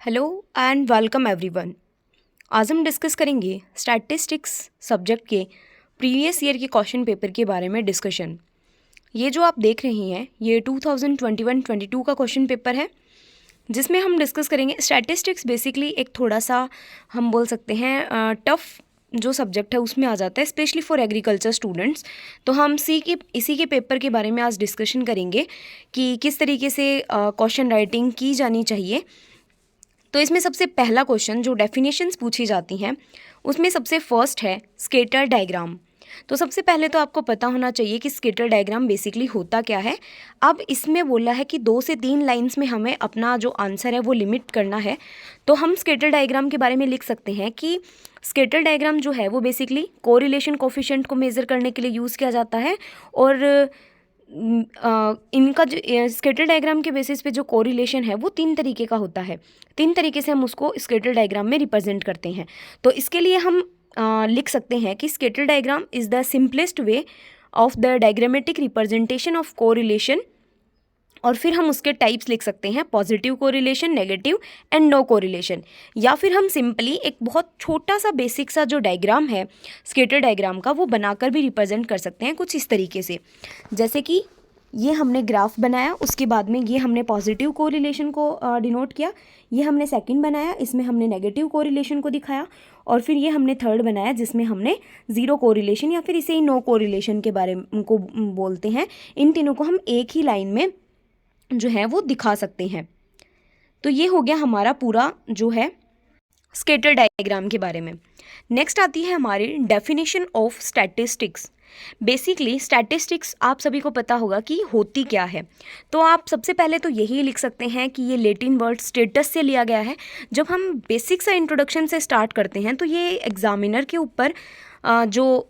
Hello and welcome everyone. आज हम discuss करेंगे स्टैटिस्टिक्स सब्जेक्ट के प्रीवियस ईयर के क्वेश्चन पेपर के बारे में डिस्कशन। ये जो आप देख रही हैं ये 2021-22 का क्वेश्चन पेपर है, जिसमें हम डिस्कस करेंगे स्टैटिस्टिक्स। बेसिकली एक थोड़ा सा हम बोल सकते हैं टफ़ जो सब्जेक्ट है उसमें आ जाता है, स्पेशली फॉर एग्रीकल्चर स्टूडेंट्स। तो हम इसी के पेपर के बारे में आज डिस्कशन करेंगे कि किस तरीके से क्वेश्चन राइटिंग की जानी चाहिए। तो इसमें सबसे पहला क्वेश्चन जो डेफिनेशंस पूछी जाती हैं उसमें सबसे फर्स्ट है स्केटर डायग्राम। तो सबसे पहले तो आपको पता होना चाहिए कि स्केटर डायग्राम बेसिकली होता क्या है। अब इसमें बोला है कि 2 से 3 लाइंस में हमें अपना जो आंसर है वो लिमिट करना है। तो हम स्केटर डायग्राम के बारे में लिख सकते हैं कि स्केटर डायग्राम जो है वो बेसिकली कोरिलेशन कोफिशिएंट को मेज़र करने के लिए यूज़ किया जाता है। और इनका जो स्केटर डायग्राम के बेसिस पे जो कोरिलेशन है वो 3 तरीके का होता है। 3 तरीके से हम उसको स्केटर डायग्राम में रिप्रेजेंट करते हैं। तो इसके लिए हम लिख सकते हैं कि scatter diagram is the simplest way of the diagrammatic representation of correlation. और फिर हम उसके टाइप्स लिख सकते हैं positive correlation, negative and no correlation. या फिर हम सिंपली एक बहुत छोटा सा बेसिक सा जो डायग्राम है स्केटर डायग्राम का वो बनाकर भी रिप्रेजेंट कर सकते हैं कुछ इस तरीके से। जैसे कि ये हमने ग्राफ बनाया, उसके बाद में ये हमने पॉजिटिव कोरिलेशन को डिनोट किया, ये हमने सेकंड बनाया, इसमें हमने नेगेटिव कोरिलेशन को दिखाया, और फिर ये हमने थर्ड बनाया जिसमें हमने ज़ीरो कोरिलेशन या फिर इसे ही नो कोरिलेशन के बारे में को बोलते हैं। इन तीनों को हम एक ही लाइन में जो है वो दिखा सकते हैं। तो ये हो गया हमारा पूरा जो है स्केटर डायग्राम के बारे में। नेक्स्ट आती है हमारी definition of statistics. Basically statistics आप सभी को पता होगा कि होती क्या है। तो आप सबसे पहले तो यही लिख सकते हैं कि ये लैटिन वर्ड स्टेटस से लिया गया है। जब हम बेसिक सा इंट्रोडक्शन से स्टार्ट करते हैं तो ये एग्जामिनर के ऊपर जो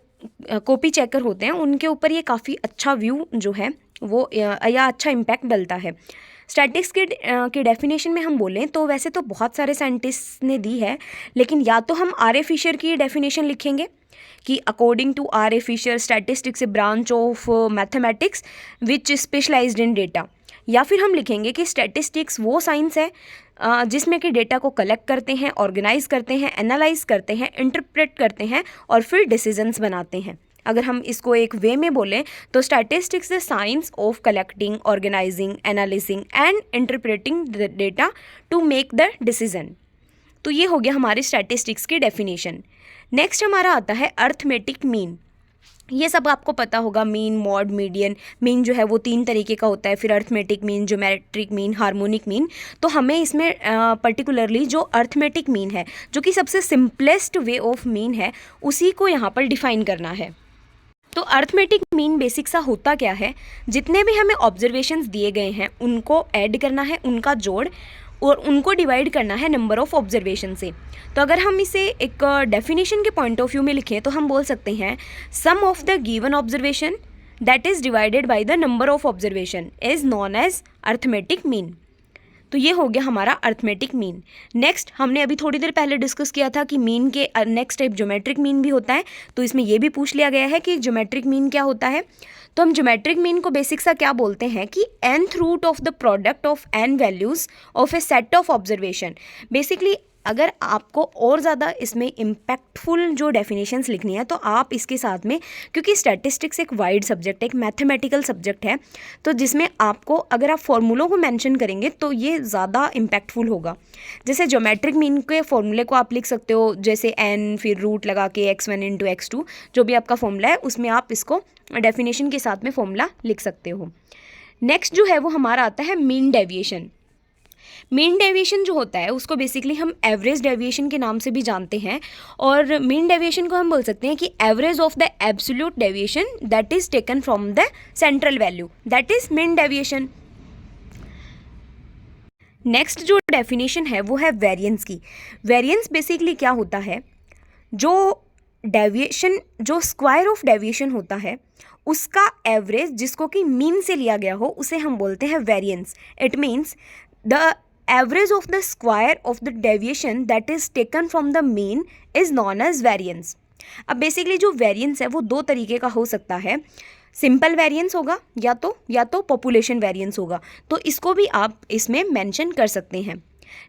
कॉपी चेकर होते हैं उनके ऊपर ये काफ़ी अच्छा व्यू जो है वो या अच्छा इम्पैक्ट डलता है। स्टैटिक्स के डेफिनेशन में हम बोलें तो वैसे तो बहुत सारे साइंटिस्ट ने दी है, लेकिन या तो हम आर ए फिशर की डेफिनेशन लिखेंगे कि according to R A Fisher statistics a branch of mathematics which specialised in data. या फिर हम लिखेंगे कि स्टैटिस्टिक्स वो साइंस है जिसमें कि डेटा को कलेक्ट करते हैं, ऑर्गेनाइज करते हैं, एनालाइज करते हैं, इंटरप्रेट करते हैं और फिर डिसीजंस बनाते हैं। अगर हम इसको एक वे में बोलें तो statistics the science of collecting, organising, analysing and interpreting the data to make the decision. तो ये हो गया हमारी स्टैटिस्टिक्स की डेफिनेशन। नेक्स्ट हमारा आता है अर्थमेटिक मीन। ये सब आपको पता होगा, मीन, मॉड, मीडियन। मीन जो है वो 3 तरीके का होता है, फिर arithmetic mean, geometric mean, harmonic mean. तो हमें इसमें पर्टिकुलरली जो अर्थमेटिक मीन है जो कि सबसे सिंपलेस्ट वे ऑफ मीन है उसी को यहाँ पर डिफाइन करना है। तो अर्थमेटिक मीन बेसिक सा होता क्या है, जितने भी हमें ऑब्जर्वेशंस दिए गए हैं उनको ऐड करना है, उनका जोड़, और उनको डिवाइड करना है नंबर ऑफ ऑब्जर्वेशन से। तो अगर हम इसे एक डेफिनेशन के पॉइंट ऑफ व्यू में लिखें तो हम बोल सकते हैं sum of the given observation that is divided by the number of observation is known as arithmetic mean. तो ये हो गया हमारा अर्थमेटिक मीन। नेक्स्ट हमने अभी थोड़ी देर पहले डिस्कस किया था कि मीन के नेक्स्ट टाइप ज्योमेट्रिक मीन भी होता है। तो इसमें ये भी पूछ लिया गया है कि ज्योमेट्रिक मीन क्या होता है। तो हम ज्योमेट्रिक मीन को बेसिक सा क्या बोलते हैं कि nth root of the product of n values of a set of observation. Basically अगर आपको और ज़्यादा इसमें इम्पैक्टफुल जो डेफिनेशंस लिखनी है तो आप इसके साथ में, क्योंकि स्टैटिस्टिक्स एक वाइड सब्जेक्ट है, एक मैथमेटिकल सब्जेक्ट है, तो जिसमें आपको अगर आप फॉर्मूलों को मेंशन करेंगे तो ये ज़्यादा इम्पैक्टफुल होगा। जैसे ज्योमेट्रिक मीन के फॉर्मूले को आप लिख सकते हो जैसे n फिर रूट लगा के x1 इंटू x2, जो भी आपका फॉर्मूला है उसमें आप इसको डेफिनेशन के साथ में फॉर्मूला लिख सकते हो। नेक्स्ट जो है वो हमारा आता है मीन डेविएशन। मीन डेविएशन जो होता है उसको बेसिकली हम एवरेज डेविएशन के नाम से भी जानते हैं। और मीन डेविएशन को हम बोल सकते हैं कि average of the absolute deviation that is taken from the central value, that is mean deviation. Next जो डेफिनेशन है वो है वेरिएंस की। वेरिएंस बेसिकली क्या होता है, जो डेविएशन, जो स्क्वायर ऑफ डेविएशन होता है उसका एवरेज जिसको कि मीन से लिया गया हो उसे हम बोलते हैं variance. It means the average of the square of the deviation that is taken from the mean is known as variance. अब बेसिकली जो वेरिएंस है वो 2 तरीके का हो सकता है, सिंपल वेरिएंस होगा या तो पॉपुलेशन वेरिएंस होगा। तो इसको भी आप इसमें मेंशन कर सकते हैं।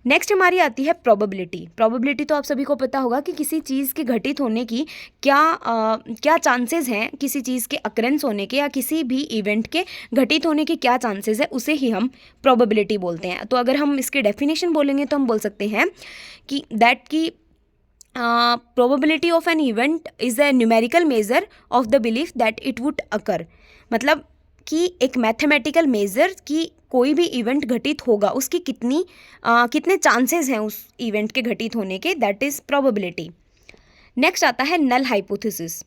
नेक्स्ट हमारी आती है प्रोबेबिलिटी। प्रोबेबिलिटी तो आप सभी को पता होगा कि किसी चीज़ के घटित होने की क्या चांसेस हैं, किसी चीज़ के अकरेंस होने के या किसी भी इवेंट के घटित होने के क्या चांसेस है, उसे ही हम प्रोबेबिलिटी बोलते हैं। तो अगर हम इसके डेफिनेशन बोलेंगे तो हम बोल सकते हैं कि probability of an event is a numerical measure of the belief that it would अकर। मतलब कि एक मैथमेटिकल मेजर कि कोई भी इवेंट घटित होगा, उसकी कितने चांसेस हैं उस इवेंट के घटित होने के, दैट इज़ प्रोबेबिलिटी। नेक्स्ट आता है नल हाइपोथेसिस।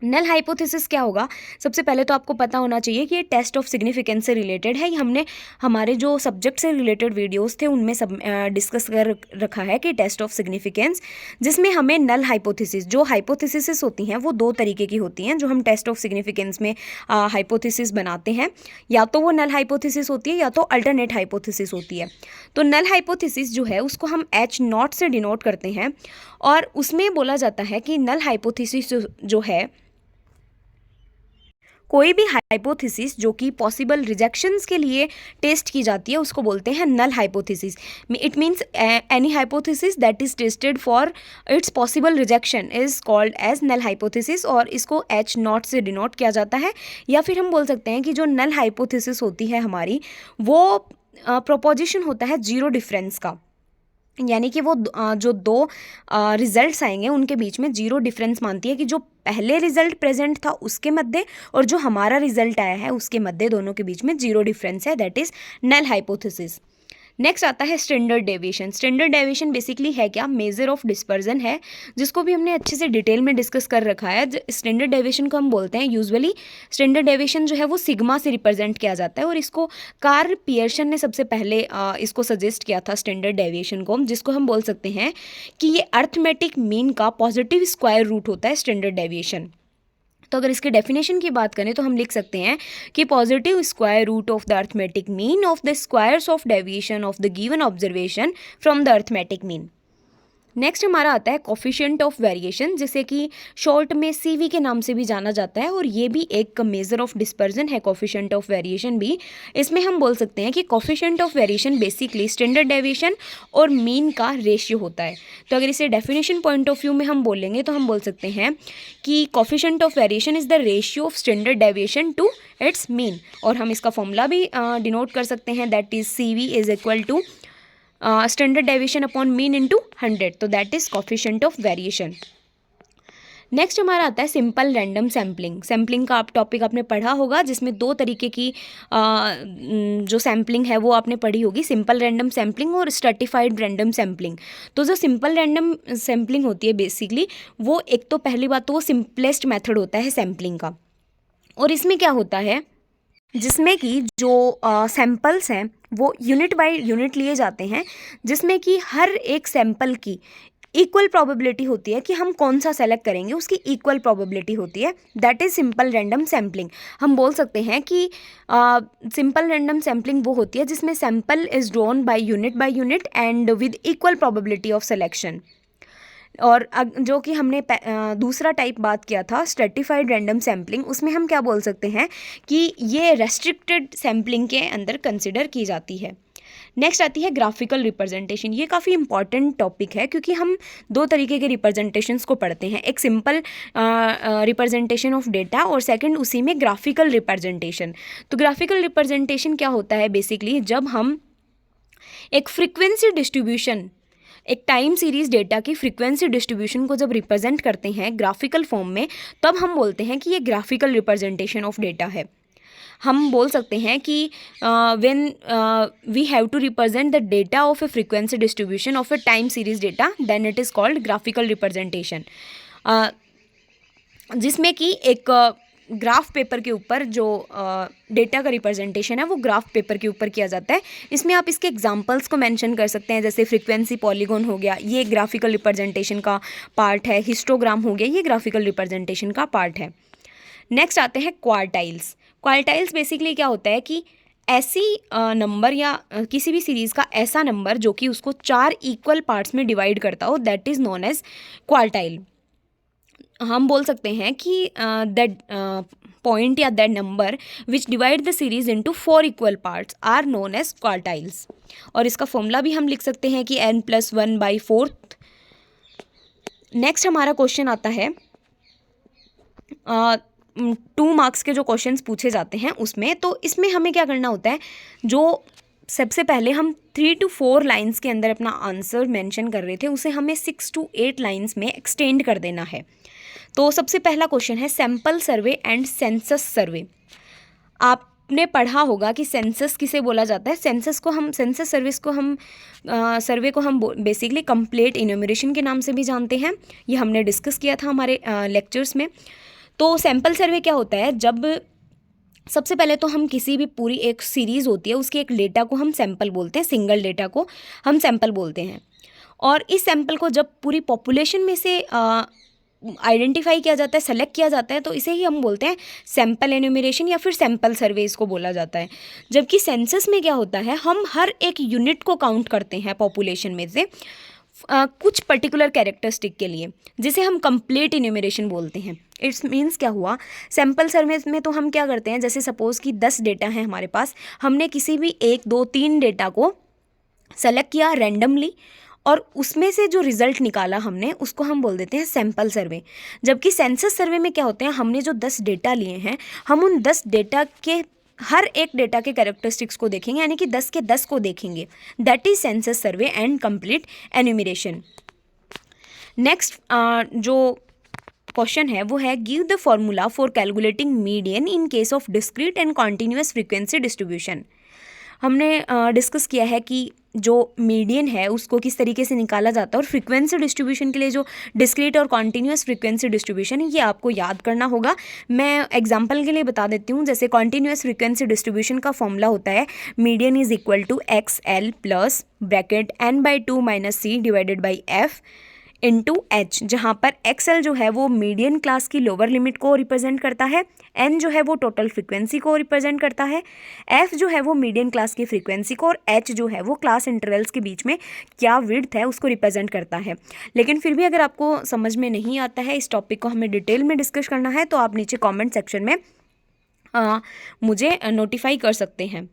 नल हाइपोथेसिस क्या होगा? सबसे पहले तो आपको पता होना चाहिए कि ये टेस्ट ऑफ सिग्निफिकेंस से रिलेटेड है। ये हमने हमारे जो सब्जेक्ट से रिलेटेड वीडियोस थे उनमें सब डिस्कस कर रखा है कि टेस्ट ऑफ सिग्निफिकेंस, जिसमें हमें नल हाइपोथेसिस, जो हाइपोथेसिस होती हैं वो दो तरीके की होती हैं जो हम टेस्ट ऑफ सिग्निफिकेंस में हाइपोथेसिस बनाते हैं। या तो वो नल हाइपोथेसिस होती है या तो अल्टरनेट हाइपोथेसिस होती है। तो नल हाइपोथेसिस जो है उसको हम H0 से डिनोट करते हैं, और उसमें बोला जाता है कि नल हाइपोथेसिस जो है, कोई भी हाइपोथेसिस जो कि पॉसिबल रिजेक्शंस के लिए टेस्ट की जाती है उसको बोलते हैं null hypothesis. It means any hypothesis that is tested for its possible rejection is called as null hypothesis, और इसको H0 से डिनोट किया जाता है। या फिर हम बोल सकते हैं कि जो नल हाइपोथेसिस होती है हमारी, वो प्रोपोजिशन होता है जीरो डिफरेंस का, यानी कि वो जो दो रिजल्ट्स आएंगे उनके बीच में जीरो डिफरेंस मानती है कि जो पहले रिजल्ट प्रेजेंट था उसके मध्य और जो हमारा रिजल्ट आया है उसके मध्य दोनों के बीच में जीरो डिफरेंस है, that is null hypothesis. Next आता है standard deviation. Standard deviation basically है क्या? मेजर ऑफ डिस्पर्जन है, जिसको भी हमने अच्छे से डिटेल में डिस्कस कर रखा है। स्टैंडर्ड डेविएशन को हम बोलते हैं, यूजुअली स्टैंडर्ड डेविएशन जो है वो सिग्मा से रिप्रेजेंट किया जाता है, और इसको कार्ल पियर्सन ने सबसे पहले इसको सजेस्ट किया था स्टैंडर्ड डेविएशन को, जिसको हम बोल सकते हैं कि ये अर्थमेटिक मीन का पॉजिटिव स्क्वायर रूट होता है स्टैंडर्ड डेविएशन। तो अगर इसके डेफिनेशन की बात करें तो हम लिख सकते हैं कि positive square root of the arithmetic mean of the squares of deviation of the given observation from the arithmetic mean. Next हमारा आता है कोफिशिएंट ऑफ वेरिएशन, जिसे कि शॉर्ट में CV के नाम से भी जाना जाता है, और ये भी एक मेजर ऑफ डिस्पर्जन है, कोफिशिएंट ऑफ वेरिएशन भी। इसमें हम बोल सकते हैं कि coefficient of variation basically standard deviation और मीन का रेशियो होता है। तो अगर इसे डेफिनेशन पॉइंट ऑफ व्यू में हम बोलेंगे तो हम बोल सकते हैं कि coefficient of variation is the ratio of standard deviation to its mean, और हम इसका फॉर्मूला भी डिनोट कर सकते हैं, that is CV is equal to standard deviation upon mean into 100, तो that is coefficient of variation. Next हमारा आता है सिंपल रैंडम सैम्पलिंग। सैम्पलिंग का टॉपिक आपने पढ़ा होगा, जिसमें दो तरीके की जो सैम्पलिंग है वो आपने पढ़ी होगी, सिंपल रैंडम सैम्पलिंग और स्ट्रैटिफाइड रैंडम सैम्पलिंग। तो जो सिंपल रैंडम सैम्पलिंग होती है बेसिकली, वो एक तो पहली बात तो वो सिंपलेस्ट मेथड होता है सैम्पलिंग का, और इसमें क्या होता है, जिसमें कि जो सैंपल्स हैं वो यूनिट बाय यूनिट लिए जाते हैं, जिसमें कि हर एक सैंपल की इक्वल प्रोबेबिलिटी होती है कि हम कौन सा सेलेक्ट करेंगे, उसकी इक्वल प्रोबेबिलिटी होती है, that is simple random sampling. हम बोल सकते हैं कि सिंपल रैंडम सैम्पलिंग वो होती है जिसमें sample is drawn by unit and with equal probability of selection. और जो कि हमने दूसरा टाइप बात किया था स्ट्रैटिफाइड रैंडम सैम्पलिंग, उसमें हम क्या बोल सकते हैं कि ये रेस्ट्रिक्टेड सैम्पलिंग के अंदर कंसिडर की जाती है। नेक्स्ट आती है ग्राफिकल रिप्रेजेंटेशन। ये काफ़ी इंपॉर्टेंट टॉपिक है क्योंकि हम दो तरीके के रिप्रेजेंटेशंस को पढ़ते हैं, एक सिंपल रिप्रेजेंटेशन ऑफ डेटा और सेकंड उसी में ग्राफिकल रिप्रेजेंटेशन। तो ग्राफिकल रिप्रेजेंटेशन क्या होता है बेसिकली, जब हम एक फ्रीक्वेंसी डिस्ट्रीब्यूशन, एक टाइम सीरीज़ डेटा की फ्रीक्वेंसी डिस्ट्रीब्यूशन को जब रिप्रेजेंट करते हैं ग्राफिकल फॉर्म में, तब हम बोलते हैं कि ये ग्राफिकल रिप्रेजेंटेशन ऑफ डेटा है। हम बोल सकते हैं कि when we have to represent the data of a frequency distribution of a time series data, then it is called graphical representation, जिसमें कि एक ग्राफ पेपर के ऊपर जो डेटा का रिप्रेजेंटेशन है वो ग्राफ पेपर के ऊपर किया जाता है। इसमें आप इसके एग्जांपल्स को मेंशन कर सकते हैं, जैसे फ्रीक्वेंसी पॉलीगॉन हो गया, ये ग्राफिकल रिप्रेजेंटेशन का पार्ट है, हिस्टोग्राम हो गया, ये ग्राफिकल रिप्रेजेंटेशन का पार्ट है। नेक्स्ट आते हैं क्वार्टाइल्स। क्वार्टाइल्स बेसिकली क्या होता है कि ऐसी नंबर या किसी भी सीरीज़ का ऐसा नंबर जो कि उसको 4 इक्वल पार्ट्स में डिवाइड करता हो, that is known as quartile. हम बोल सकते हैं कि दैट पॉइंट या that number which divide the series into 4 equal parts are known as quartiles. और इसका फॉर्मूला भी हम लिख सकते हैं कि n+1/4। नेक्स्ट हमारा क्वेश्चन आता है 2 मार्क्स के जो क्वेश्चंस पूछे जाते हैं उसमें। तो इसमें हमें क्या करना होता है, जो सबसे पहले हम 3 to 4 लाइन्स के अंदर अपना आंसर मेंशन कर रहे थे उसे हमें 6 to 8 लाइन्स में एक्सटेंड कर देना है। तो सबसे पहला क्वेश्चन है सैंपल सर्वे एंड सेंसस सर्वे। आपने पढ़ा होगा कि सेंसस किसे बोला जाता है। सेंसस सर्वे को हम बेसिकली कंप्लीट इन्यूमरेशन के नाम से भी जानते हैं। ये हमने डिस्कस किया था हमारे लेक्चर्स में। तो सैंपल सर्वे क्या होता है, जब सबसे पहले तो हम किसी भी पूरी एक सीरीज़ होती है उसके एक डेटा को हम सैंपल बोलते हैं, सिंगल डेटा को हम सैंपल बोलते हैं। और इस सैंपल को जब पूरी पॉपुलेशन में से आइडेंटिफाई किया जाता है, सेलेक्ट किया जाता है, तो इसे ही हम बोलते हैं सैंपल एन्यूमरेशन या फिर सैंपल सर्वे इसको बोला जाता है। जबकि सेंसस में क्या होता है, हम हर एक यूनिट को काउंट करते हैं पॉपुलेशन में से कुछ पर्टिकुलर कैरेक्टरिस्टिक के लिए, जिसे हम कंप्लीट इन्यूमरेशन बोलते हैं। इट्स मीन्स क्या हुआ, सैंपल सर्वे में तो हम क्या करते हैं, जैसे सपोज़ कि 10 डेटा हैं हमारे पास, हमने किसी भी 1, 2, 3 डेटा को सेलेक्ट किया रैंडमली और उसमें से जो रिज़ल्ट निकाला हमने उसको हम बोल देते हैं सैंपल सर्वे। जबकि सेंसस सर्वे में क्या होते हैं, हमने जो 10 डेटा लिए हैं हम उन 10 डेटा के हर एक डेटा के कैरेक्टरिस्टिक्स को देखेंगे, यानी कि 10 के 10 को देखेंगे। That is census survey and complete enumeration. Next जो क्वेश्चन है वो है give the formula for calculating median in case of discrete and continuous frequency distribution. हमने डिस्कस किया है कि जो मीडियन है उसको किस तरीके से निकाला जाता है, और फ्रीक्वेंसी डिस्ट्रीब्यूशन के लिए जो डिस्क्रीट और कॉन्टिन्यूस फ्रीक्वेंसी डिस्ट्रीब्यूशन है ये आपको याद करना होगा। मैं एग्जांपल के लिए बता देती हूँ। जैसे कॉन्टिन्यूस फ्रीक्वेंसी डिस्ट्रीब्यूशन का फॉर्मूला होता है median is equal to XL plus bracket n/2 - C divided by F into H, जहाँ पर XL जो है वो मीडियन क्लास की लोअर लिमिट को रिप्रेजेंट करता है, N जो है वो टोटल फ्रीक्वेंसी को रिप्रेजेंट करता है, F जो है वो मीडियन क्लास की फ्रीक्वेंसी को, और H जो है वो क्लास इंटरवल्स के बीच में क्या विड्थ है उसको रिप्रेजेंट करता है। लेकिन फिर भी अगर आपको समझ में नहीं आता है, इस टॉपिक को हमें डिटेल में डिस्कस करना है, तो आप नीचे कॉमेंट सेक्शन में मुझे नोटिफाई कर सकते हैं।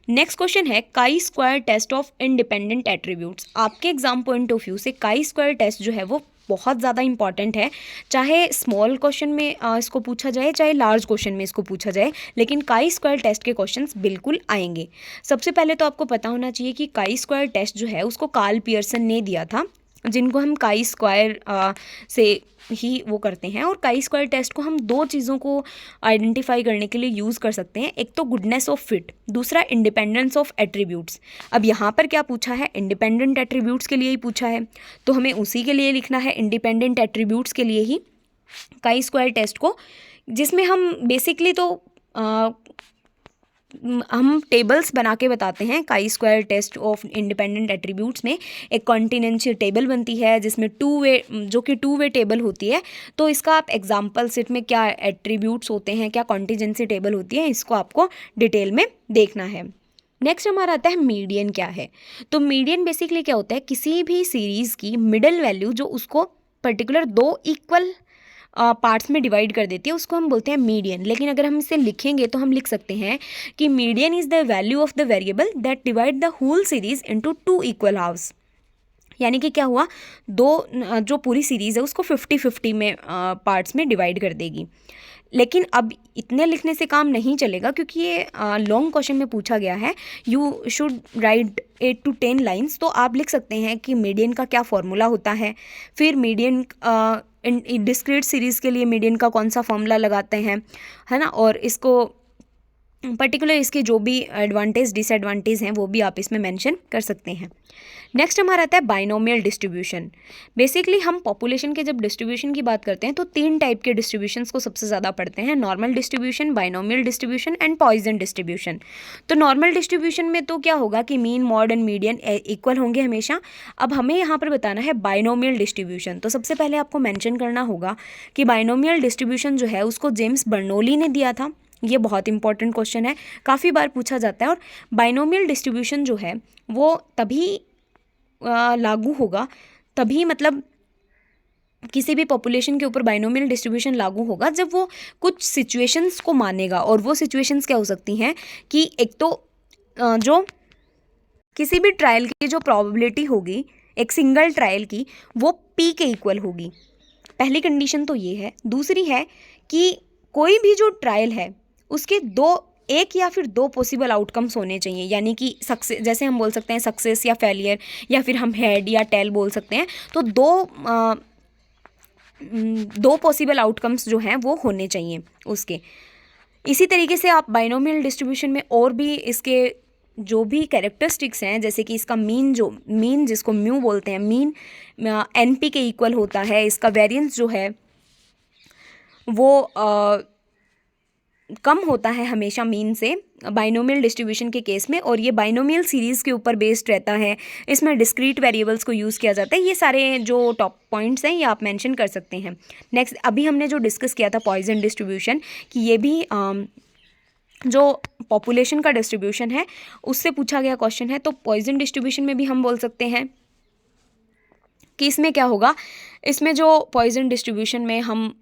नेक्स्ट क्वेश्चन है chi square test of independent attributes. आपके एग्जाम पॉइंट ऑफ व्यू से काई स्क्वायर टेस्ट जो है वो बहुत ज़्यादा इंपॉर्टेंट है, चाहे स्मॉल क्वेश्चन में इसको पूछा जाए चाहे लार्ज क्वेश्चन में इसको पूछा जाए, लेकिन काई स्क्वायर टेस्ट के क्वेश्चंस बिल्कुल आएंगे। सबसे पहले तो आपको पता होना चाहिए कि काई स्क्वायर टेस्ट जो है उसको कार्ल पियर्सन ने दिया था, जिनको हम काई स्क्वायर से ही वो करते हैं। और काई स्क्वायर टेस्ट को हम 2 चीज़ों को आइडेंटिफाई करने के लिए यूज़ कर सकते हैं, एक तो गुडनेस ऑफ फिट, दूसरा इंडिपेंडेंस ऑफ एट्रीब्यूट्स। अब यहाँ पर क्या पूछा है, इंडिपेंडेंट एट्रीब्यूट्स के लिए ही पूछा है, तो हमें उसी के लिए लिखना है, इंडिपेंडेंट एट्रीब्यूट्स के लिए ही काई स्क्वायर टेस्ट को, जिसमें हम बेसिकली तो हम टेबल्स बना के बताते हैं। Chi square test of independent attributes में एक कॉन्टिनेंशियल टेबल बनती है जिसमें 2 वे, जो कि 2 वे टेबल होती है। तो इसका आप एग्जाम्पल सेट में क्या एट्रीब्यूट्स होते हैं, क्या कॉन्टिजेंसी टेबल होती है, इसको आपको डिटेल में देखना है। नेक्स्ट हमारा आता है मीडियन क्या है। तो मीडियन बेसिकली क्या होता है, किसी भी सीरीज़ की मिडल वैल्यू जो उसको पर्टिकुलर 2 इक्वल पार्ट्स में डिवाइड कर देती है उसको हम बोलते हैं मीडियन। लेकिन अगर हम इसे लिखेंगे तो हम लिख सकते हैं कि median is the value of the variable that divide the whole series into 2 equal halves. यानी कि क्या हुआ, जो पूरी सीरीज़ है उसको 50-50 में पार्ट्स में डिवाइड कर देगी। लेकिन अब इतने लिखने से काम नहीं चलेगा, क्योंकि ये लॉन्ग क्वेश्चन में पूछा गया है, you should write 8 to 10 lines. तो आप लिख सकते हैं कि मीडियन का क्या फॉर्मूला होता है, फिर मीडियन डिस्क्रीट सीरीज़ के लिए मीडियन का कौन सा फॉर्मूला लगाते हैं, है ना, और इसको पर्टिकुलर इसके जो भी एडवांटेज डिसएडवांटेज हैं वो भी आप इसमें मेंशन कर सकते हैं। नेक्स्ट हमारा आता है बाइनोमियल डिस्ट्रीब्यूशन। बेसिकली हम पॉपुलेशन के जब डिस्ट्रीब्यूशन की बात करते हैं तो 3 टाइप के डिस्ट्रीब्यूशंस को सबसे ज़्यादा पढ़ते हैं, normal distribution, binomial distribution and Poisson distribution. तो नॉर्मल डिस्ट्रीब्यूशन में तो क्या होगा कि mean, mod and median equal होंगे हमेशा। अब हमें यहाँ पर बताना है बाइनोमियल डिस्ट्रीब्यूशन। तो सबसे पहले आपको मैंशन करना होगा कि बाइनोमियल डिस्ट्रीब्यूशन जो है उसको जेम्स बर्नौली ने दिया था। ये बहुत इंपॉर्टेंट क्वेश्चन है, काफ़ी बार पूछा जाता है। और बाइनोमियल डिस्ट्रीब्यूशन जो है वो तभी लागू होगा, तभी मतलब किसी भी पॉपुलेशन के ऊपर बाइनोमियल डिस्ट्रीब्यूशन लागू होगा जब वो कुछ सिचुएशंस को मानेगा, और वो सिचुएशंस क्या हो सकती हैं कि एक तो जो किसी भी ट्रायल की जो प्रोबेबिलिटी होगी एक सिंगल ट्रायल की, वो पी के इक्वल होगी। पहली कंडीशन तो ये है। दूसरी है कि कोई भी जो ट्रायल है उसके एक या फिर दो पॉसिबल आउटकम्स होने चाहिए, यानी कि सक्सेस, जैसे हम बोल सकते हैं सक्सेस या फेलियर, या फिर हम हेड या टेल बोल सकते हैं। तो दो पॉसिबल आउटकम्स जो हैं वो होने चाहिए उसके। इसी तरीके से आप बाइनोमियल डिस्ट्रीब्यूशन में और भी इसके जो भी कैरेक्टरिस्टिक्स हैं, जैसे कि इसका मीन जिसको म्यू बोलते हैं, मीन एनपी के इक्वल होता है। इसका वेरिएंस जो है वो कम होता है हमेशा मीन से बाइनोमियल डिस्ट्रीब्यूशन के केस में, और ये बाइनोमियल सीरीज़ के ऊपर बेस्ड रहता है। इसमें डिस्क्रीट वेरिएबल्स को यूज़ किया जाता है। ये सारे जो टॉप पॉइंट्स हैं ये आप मेंशन कर सकते हैं। नेक्स्ट, अभी हमने जो डिस्कस किया था पॉइजन डिस्ट्रीब्यूशन, कि ये भी जो पॉपुलेशन का डिस्ट्रीब्यूशन है उससे पूछा गया क्वेश्चन है। तो पॉइजन डिस्ट्रीब्यूशन में भी हम बोल सकते हैं कि इसमें क्या होगा, इसमें जो पॉइजन डिस्ट्रीब्यूशन में हम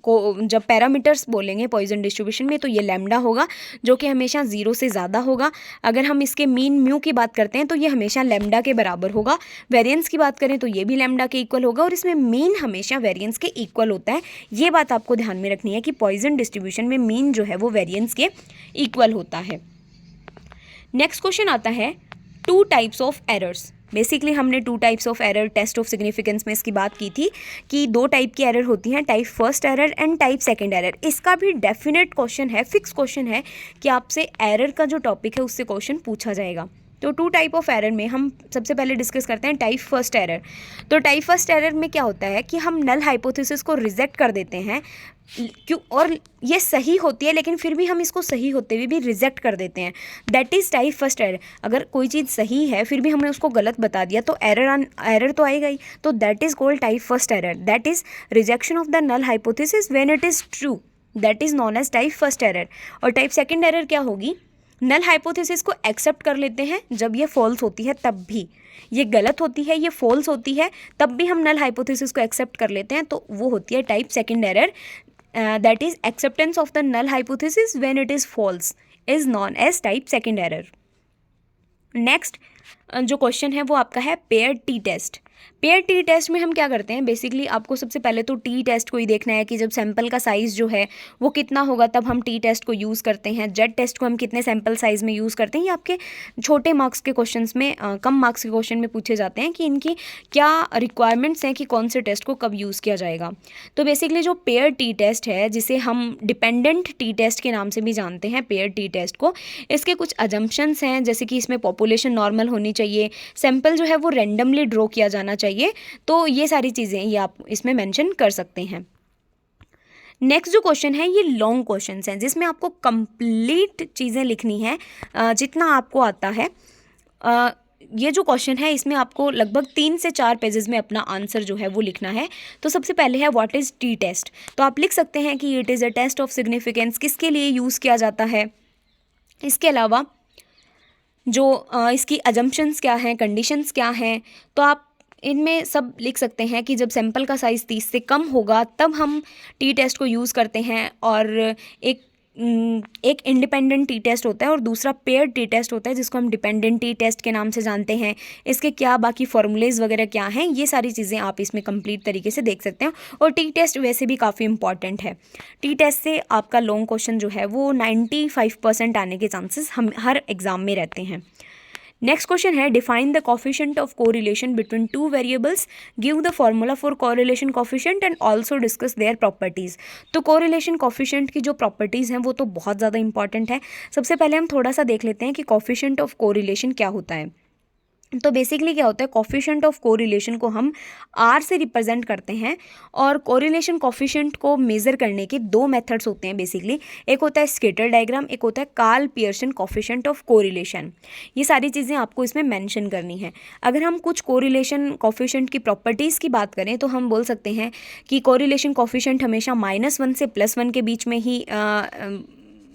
को जब पैरामीटर्स बोलेंगे पॉइजन डिस्ट्रीब्यूशन में, तो ये लैम्डा होगा जो कि हमेशा 0 से ज़्यादा होगा। अगर हम इसके मीन म्यू की बात करते हैं तो ये हमेशा लैम्डा के बराबर होगा। वेरिएंस की बात करें तो ये भी लैम्डा के इक्वल होगा, और इसमें मीन हमेशा वेरिएंस के इक्वल होता है। ये बात आपको ध्यान में रखनी है कि पॉइजन डिस्ट्रीब्यूशन में मीन जो है वो वेरिएंस के इक्वल होता है। नेक्स्ट क्वेश्चन आता है 2 टाइप्स ऑफ एरर्स। बेसिकली हमने 2 types of error test of significance में इसकी बात की थी कि 2 टाइप की एरर होती हैं, type first error and type second error. इसका भी डेफिनेट क्वेश्चन है, फिक्स क्वेश्चन है कि आपसे एरर का जो टॉपिक है उससे क्वेश्चन पूछा जाएगा। तो 2 टाइप ऑफ एरर में हम सबसे पहले डिस्कस करते हैं टाइप फर्स्ट एरर। तो टाइप फर्स्ट एरर में क्या होता है कि हम नल हाइपोथेसिस को रिजेक्ट कर देते हैं, क्यों, और ये सही होती है लेकिन फिर भी हम इसको सही होते हुए भी रिजेक्ट कर देते हैं। That is type first error. अगर कोई चीज़ सही है फिर भी हमने उसको गलत बता दिया तो एरर तो आएगा ही। तो that is called type first error. That is rejection of the null hypothesis when it is true. That is known as type first error. और टाइप सेकंड एरर क्या होगी, नल हाइपोथेसिस को एक्सेप्ट कर लेते हैं जब ये फॉल्स होती है, तब भी ये गलत होती है, ये फॉल्स होती है, तब भी हम नल हाइपोथेसिस को एक्सेप्ट कर लेते हैं, तो वो होती है type second error. That is acceptance of the null hypothesis when it is false is known as type second error. Next जो क्वेश्चन है वो आपका है pair t test. Pair t test में हम क्या करते हैं, बेसिकली आपको सबसे पहले तो टी टेस्ट को ही देखना है कि जब सैंपल का साइज़ जो है वो कितना होगा तब हम टी टेस्ट को यूज़ करते हैं। जेड टेस्ट को हम कितने सैंपल साइज़ में यूज़ करते हैं, ये आपके छोटे मार्क्स के क्वेश्चंस में कम मार्क्स के क्वेश्चन में पूछे जाते हैं कि इनकी क्या रिक्वायरमेंट्स हैं कि कौन से टेस्ट को कब यूज़ किया जाएगा। तो बेसिकली जो पेयर टी टेस्ट है, जिसे हम डिपेंडेंट टी टेस्ट के नाम से भी जानते हैं, पेयर टी टेस्ट को, इसके कुछ अजम्पशंस हैं, जैसे कि इसमें पॉपुलेशन नॉर्मल होनी चाहिए, सैंपल जो है वो रेंडमली ड्रॉ किया जाना चाहिए। तो ये सारी चीज़ें ये आप इसमें मेंशन कर सकते हैं। नेक्स्ट जो क्वेश्चन है ये लॉन्ग क्वेश्चंस हैं, जिसमें आपको कंप्लीट चीज़ें लिखनी है जितना आपको आता है। ये जो क्वेश्चन है इसमें आपको लगभग 3 से 4 पेजेस में अपना आंसर जो है वो लिखना है। तो सबसे पहले है व्हाट इज़ टी टेस्ट। तो आप लिख सकते हैं कि it is a test of significance, किसके लिए यूज़ किया जाता है। इसके अलावा जो इसकी अजम्पशंस क्या हैं, कंडीशंस क्या हैं, तो आप इनमें सब लिख सकते हैं कि जब सैंपल का साइज़ 30 से कम होगा तब हम टी टेस्ट को यूज़ करते हैं। और एक इंडिपेंडेंट टी टेस्ट होता है और दूसरा पेयर टी टेस्ट होता है, जिसको हम डिपेंडेंट टी टेस्ट के नाम से जानते हैं। इसके क्या बाकी फॉर्मूलेज वगैरह क्या हैं, ये सारी चीज़ें आप इसमें कंप्लीट तरीके से देख सकते हैं। और टी टेस्ट वैसे भी काफ़ी इंपॉर्टेंट है। टी टेस्ट से आपका लॉन्ग क्वेश्चन जो है वो 95% आने के चांसेस हम हर एग्ज़ाम में रहते हैं। नेक्स्ट क्वेश्चन है define the coefficient of correlation between 2 variables, give the formula for correlation coefficient and also discuss their properties. तो कोरिलेशन कोफिशिएंट की जो प्रॉपर्टीज़ हैं वो तो बहुत ज़्यादा इंपॉर्टेंट है। सबसे पहले हम थोड़ा सा देख लेते हैं कि कोफिशिएंट ऑफ कोरिलेशन क्या होता है। तो बेसिकली क्या होता है, कोफिशिएंट ऑफ कोरिलेशन को हम आर से रिप्रेजेंट करते हैं। और कोरिलेशन कोफिशिएंट को मेज़र करने के 2 मेथड्स होते हैं बेसिकली। एक होता है स्केटर डायग्राम, एक होता है Karl Pearson coefficient of correlation. ये सारी चीज़ें आपको इसमें मेंशन करनी है। अगर हम कुछ कोरिलेशन कोफिशिएंट की प्रॉपर्टीज़ की बात करें तो हम बोल सकते हैं कि कोरिलेशन कोफिशिएंट हमेशा -1 से +1 के बीच में ही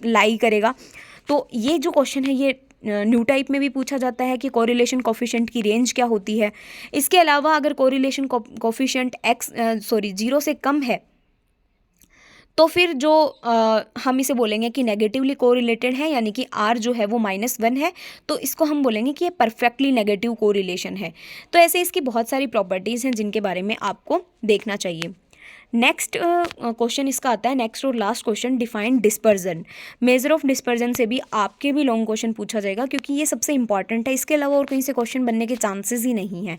लाई करेगा। तो ये जो क्वेश्चन है ये न्यू टाइप में भी पूछा जाता है कि कोरिलेशन कोफिशिएंट की रेंज क्या होती है। इसके अलावा अगर कोरिलेशन कोफिशिएंट 0 से कम है तो फिर जो हम इसे बोलेंगे कि नेगेटिवली कोरिलेटेड है, यानी कि R जो है वो -1 है, तो इसको हम बोलेंगे कि ये परफेक्टली नेगेटिव कोरिलेशन है। तो ऐसे इसकी बहुत सारी प्रॉपर्टीज़ हैं जिनके बारे में आपको देखना चाहिए। नेक्स्ट क्वेश्चन इसका आता है, नेक्स्ट और last question, define dispersion. Measure of dispersion से भी आपके भी लॉन्ग क्वेश्चन पूछा जाएगा क्योंकि ये सबसे इंपॉर्टेंट है, इसके अलावा और कहीं से क्वेश्चन बनने के चांसेस ही नहीं हैं।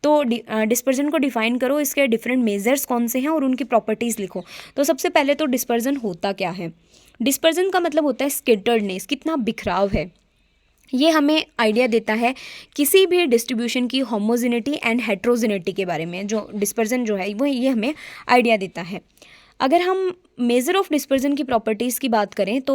तो डिस्पर्जन को डिफाइन करो, इसके डिफरेंट मेजर्स कौन से हैं और उनकी प्रॉपर्टीज़ लिखो। तो सबसे पहले तो डिस्पर्जन होता क्या है? डिस्पर्जन का मतलब होता है स्कैटर्डनेस, कितना बिखराव है। ये हमें आइडिया देता है किसी भी डिस्ट्रीब्यूशन की होमोजेनिटी एंड हेट्रोजेनिटी के बारे में। जो डिस्पर्जन जो है वो ये हमें आइडिया देता है। अगर हम मेजर ऑफ डिस्पर्जन की प्रॉपर्टीज़ की बात करें तो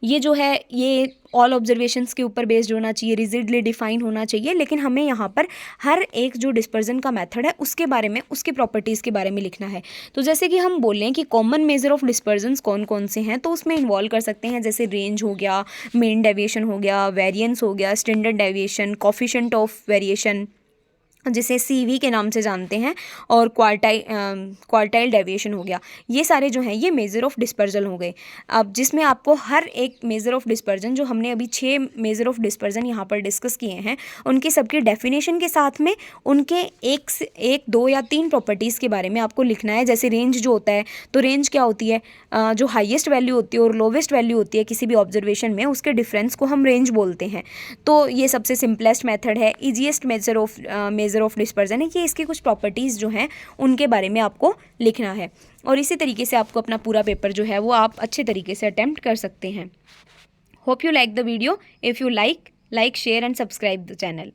ये जो है ये ऑल ऑब्जर्वेशंस के ऊपर बेस्ड होना चाहिए, रिजिडली डिफाइन होना चाहिए, लेकिन हमें यहाँ पर हर एक जो डिस्पर्जन का मेथड है उसके बारे में, उसके प्रॉपर्टीज़ के बारे में लिखना है। तो जैसे कि हम बोलें कि कॉमन मेजर ऑफ डिस्पर्जन्स कौन कौन से हैं, तो उसमें इन्वॉल्व कर सकते हैं जैसे रेंज हो गया, मीन डेविएशन हो गया, वेरिएंस हो गया, standard deviation, coefficient of variation जिसे CV के नाम से जानते हैं, और क्वार्टाइल डेविएशन हो गया। ये सारे जो हैं ये मेजर ऑफ डिस्पर्जन हो गए। अब जिसमें आपको हर एक मेजर ऑफ डिस्पर्जन, जो हमने अभी 6 मेजर ऑफ डिस्पर्जन यहाँ पर डिस्कस किए हैं, उनकी सबकी डेफिनेशन के साथ में उनके एक 2 या 3 प्रॉपर्टीज़ के बारे में आपको लिखना है। जैसे रेंज जो होता है, तो रेंज क्या होती है? जो हाईएस्ट वैल्यू होती है और लोवेस्ट वैल्यू होती है किसी भी ऑब्जर्वेशन में, उसके डिफरेंस को हम रेंज बोलते हैं। तो ये सबसे सिंपलेस्ट मेथड है, ईजीएस्ट मेजर ऑफ डिस्पर्जन है कि इसकी कुछ प्रॉपर्टीज़ जो हैं उनके बारे में आपको लिखना है। और इसी तरीके से आपको अपना पूरा पेपर जो है वो आप अच्छे तरीके से अटेम्प्ट कर सकते हैं। Hope you like the video. If you like share and subscribe the channel.